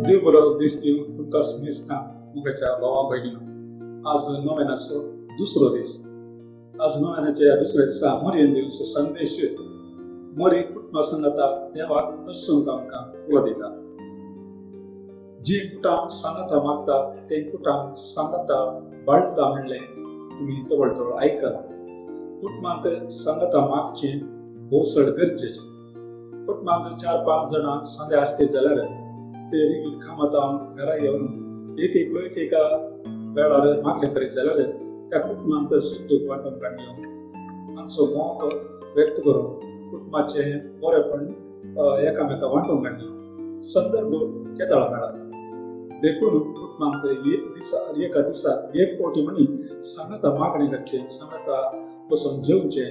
देव बरो दीस दिवं तुमकां सुमेस्ता मुगाच्या भावा भयणीनो. आज नोवेनाचो दुसरो दीस. आज नोवेनाच्या दुसऱ्या दिसा मरियन देवचो संदेश मरी कुटुंबा संगता देवाक हसूंक आमकां उलयता. जी कुटां सांगता मागता ते कुटां सांगता बाळटा म्हणलें तुमी तवळतवळ आयकला. कुटुंबांत सांगता मागचें भोवसड गरजेचें. कुटुंबांत जर 4-5 जाणां सांगे आसतात जाल्यार ते कामातां घरा येवन एकेका वेळार मागणी करीत जाल्यार त्या कुटुंबांत सुद्दां वांटून काडयो मातसो मोग व्यक्त करून कुटुंबाचें बरेपण एकामेका वांटून काडयो संदर्भ केदाळा मेळटा. देखून कुटुंबांत एका दिसा एक फावटी म्हणी सांगता मागणी करचें, सांगता बसून जेवचें,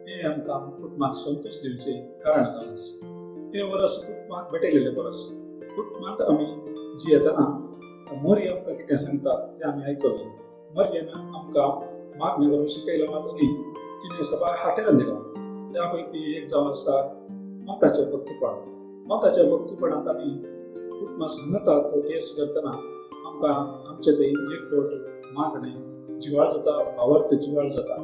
हें आमकां कुटुंबाक संतोश दिवचें कारण जावन हे वरस कुटुंबाक भेटयलेलें परस कुटुंबांत आमी जियेतना मरी आमकां कितें सांगता तें आमी आयकलें. मरयेन आमकां मागणी करून शिकयलें मात न्ही, तिणें सगळ्या हातेरान दिलो. त्या पैकी एक जावन आसा मताचें भक्तीपण. मताच्या भक्तीपणांत आमी कुटुंबाक सांगता तो केस करतना आमकां आमचे थंय एक फावट मागणें जिवाळ जाता, भावार्थ जिवाळ जाता.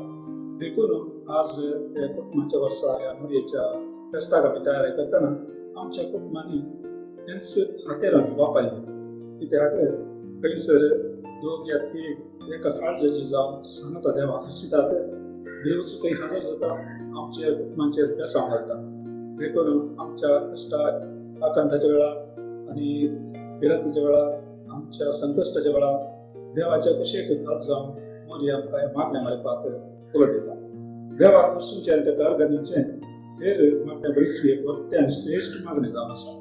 देखून आज कुटुंबाच्या वर्सा ह्या मरयेच्या फेस्ताक आमी तयारी करतना आमच्या कुटुंबांनी हेंच हातेर आमी वापरलें. कित्याक खंयसर दोग या तीग एका काळजाची जावन सांगता देवाक हसितात, देवचो थंय हजर जाता, आमच्या कुटुंबाचेर बेसांव घालता. देखून आमच्या कश्टा आकांताच्या वेळार आनी पिरांतीच्या वेळार आमच्या संकश्टाच्या वेळार देवाच्या कुशेक हात जावन मरी आमकां मागण्या मारपाक उलयता. देवाक हसूंचें आनी तेका अर्घ दिवचें हेर मागण्या बरीचशी एक व्हडली आनी श्रेश्ठ मागणी जावन आसा.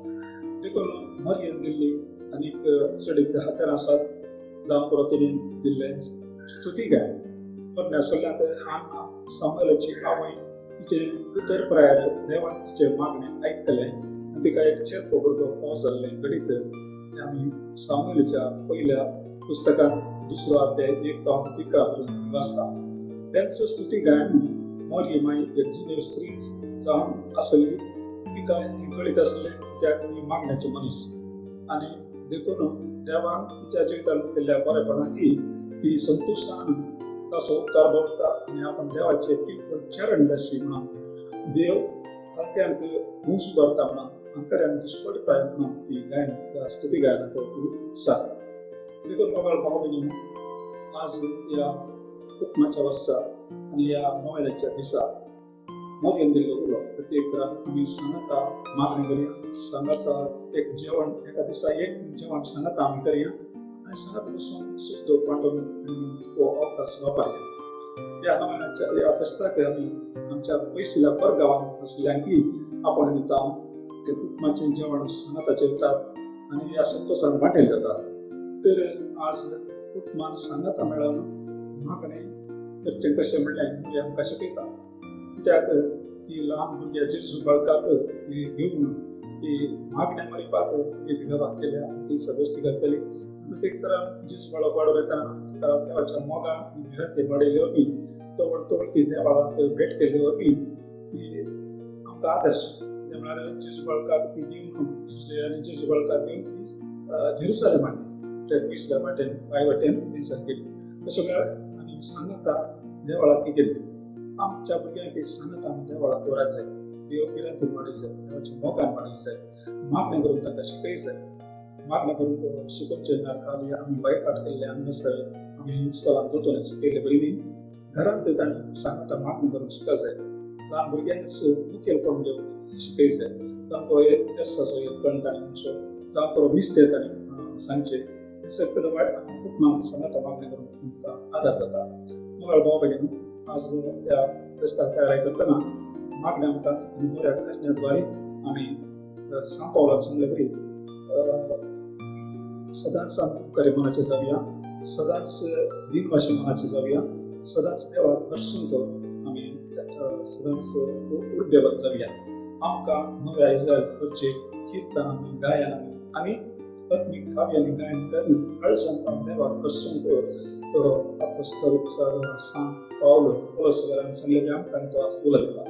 देखून मरयेन दिल्ली आनीक चडीक हातार आसात जावन परो तेणेन दिल्लें स्तुती गायन. पण सगळ्यांत हांना सामुएलाची आवय तिचें उतर प्रायार देवान तिचे मागणें आयकलें आनी तिका एक चेरको भुरगो पावस जाल्लें घडीत तें आमी सामुएलाच्या पयल्या पुस्तकांत 2रो अध्याय 1 ते 11 पर्यंत वाचता. तेंच स्तुती गायन मरिये माई एक जुन्यो स्त्री जावन आसली. तिका कळीत आसलें त्याक ती मागण्याची मनीस आनी देखून देवान तिच्या जिवितांत केल्ल्या बरेपणाकी ती संतोशान ताचो उपकार भोगता आनी आपण देवाचे चरण दर्शी म्हणून देव हत्यांक मुंज भरता म्हणून अंतर्यान दिसपडताय म्हणून ती गायन त्या स्तुती गायनात सांगता. देखून मोगाळ भाव भयणीनो, आज या कुटुंबाच्या वर्सा आनी या नोवेनाच्या दिसा मरियन दिल्लो उलो प्रत्येक आमी सांगता मागणी करया. सांगता एक जेवण एका दिसा एक जेवण सांगता आमी करया आनी सांगता बसून सुद्दां वांटून तो अवकाश वापरया. या नोवेनाच्या या फेस्ताक आमी आमच्या पयसल्या परगांवांत आसल्यांकी आपण दिता ते कुटुंबाचें जेवण सांगता जेवतात आनी ह्या संतोशान वांटेल जातात. तर आज कुटुंबान सांगता मेळोन मागणें करचें कशें म्हणलें आमकां शिकयता. कित्याक ती ल्हान भुरग्या जेजू बाळकाक ती घेवन ती मागण्या मारपाक ती घराक केल्या ती सदस्ती करतली. प्रत्येक तरान जेजू बाळक वाडोवन येतना तिका देवाच्या मोगा आनी भिरांतेर वाडयले वरवीं तवळ ती देवाक भेट केल्ले वरवीं ती आमकां आदर्श. ते म्हळ्यार जेजू बाळकाक ती घेवन जुजे आनी जेजू बाळकाक घेवन ती जेरुसलेमान त्या पयसल्या वाटेन पांय वाटेन थंयसर गेली. तशें म्हळ्यार आमी सांगता देवाळाक गेली. आमच्या भुरग्यांक सांगता आमी देवाळाक व्हरत जाय, देव पिरांतीन वाडय जाय, देवाच्या मोगान वाडय जाय, मागणी करून ताका शिकय जाय. मागणी करून शिकोवचें ना खाली आमी बायपाट केल्ले हांगासर आमी इस्कॉलांत दोतोन शिकयले बरी न्ही. घरांत तांणी सांगता मागणी करून शिकत जाय. ल्हान भुरग्यांक मुखेलपण घेवन शिकय जाय. तांकां एक तेर्साचो एक कण तांणी म्हणचो जावं परो मिस्तेर तांणी सांगचें. हें सगळें वायट कुटुंबांत सांगता मागणी करून तुमकां आदार जाता. मोगाळ भाव भयणीनो, आज त्या फेस्ताक तयारी करतना मागण्या म्हणटात आनी बऱ्या कार्याद्वारे आमी सांत पावलान सांगले बरी सदांच आमी उपकारी मनाचे जावया, सदांच दिनवाशी मनाचे जावया, सदांच देवाक हरसूंक आमी सदांच उड्डेवर जावया. आमकां नव्या इस्रायल करचे किर्तन आनी गायन आनी आत्मीक काव्यानी गायन करून काळजांत देवाक हरसूंक तो अपोस्तल सांत पावलो पौलुसान सांगलेलें आमकां तो आज उलयता.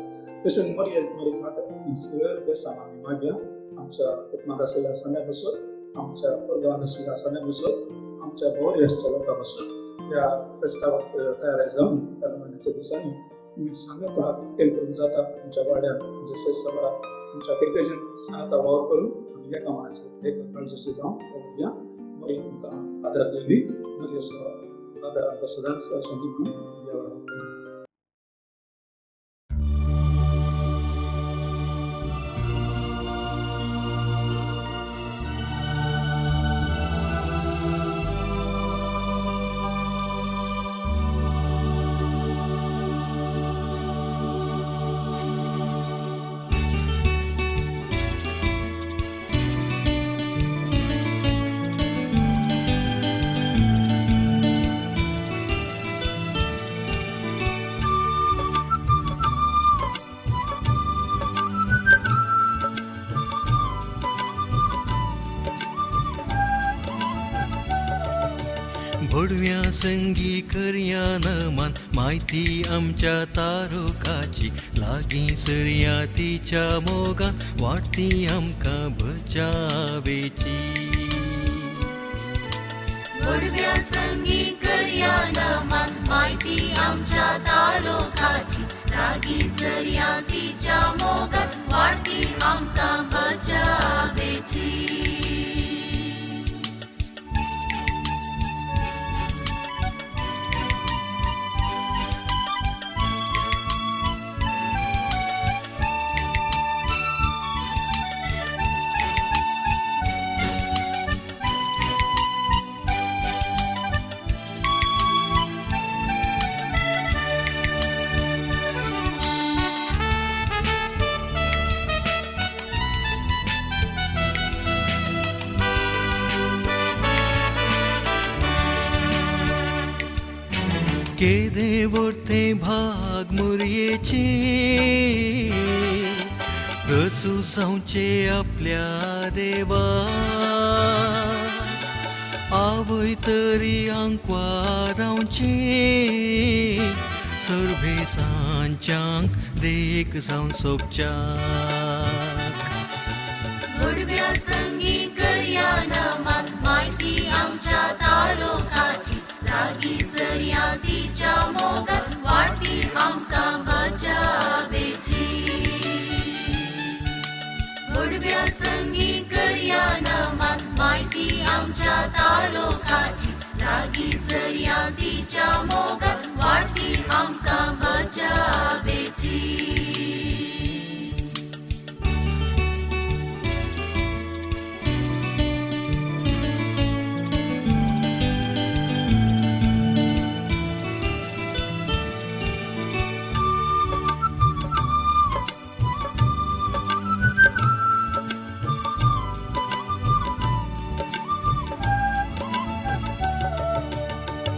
तशेंच मरियेक मात सगळे बेसांव आमी मागया आमच्या कुटुंबांत आसलेल्या सगळ्या बसून आमच्या परगावांना सगळ्या बसत आमच्या बहुरेसच्या लोकांपासून या प्रस्तावात तयार जाऊन त्या महिन्याच्या दिवसांनी मी सांगत ते करून जाता तुमच्या वाड्यात जसे सभा तुमच्या पैकी सांगता वावर करून आम्ही एका मानाचे एका काळजाशी जाऊन या मग तुमका आधार दिली मग आधार सदांचा संधी यावर भोडव्या संगी करया नमान माहिती आमच्या तारोकाची लागी सरया तिच्या मोगान वाटती आमका बचावेची भोडव्या संगी करया नमान माहिती आमच्या तारोकाची लागी सरया तिच्या मोगान वाटती आमका बचावेची केदे वरते भाग मुरयेचे रसू जावचे आपल्या देवा आवय तरी आंकवा रावचे सर्भे सांच्यांक देख जावन सोपच्याक भोडव्या संगी करया नमान माहिती आमच्या तारोकाची लागी सरया तिच्या मोगान वाटती आमका बचावेची भोडव्या संगी करया नमान माहिती आमच्या तारोकाची लागी सरया तिच्या मोगान वाटती आमका बचावेची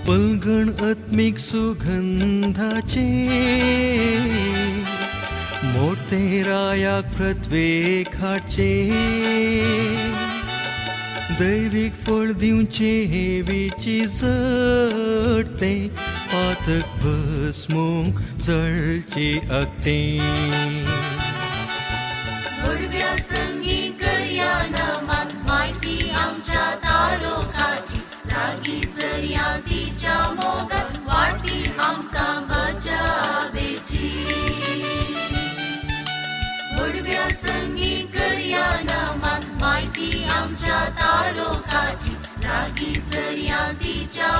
पलगण आत्मिक सुगंधाचे मोठे रायाक प्रत्येक हाचे दैविक फळ दिवचे हेवीची जडते पातक भस्मूक जळचे अगते भोडव्या संगी करया नमान माहिती आमच्या तारोकाची लागी सरया तिच्या मोगान वाटती आमका बचावेची भोडव्या संगी करया नमान माहिती आमच्या तारोकाची लागी सरया तिच्या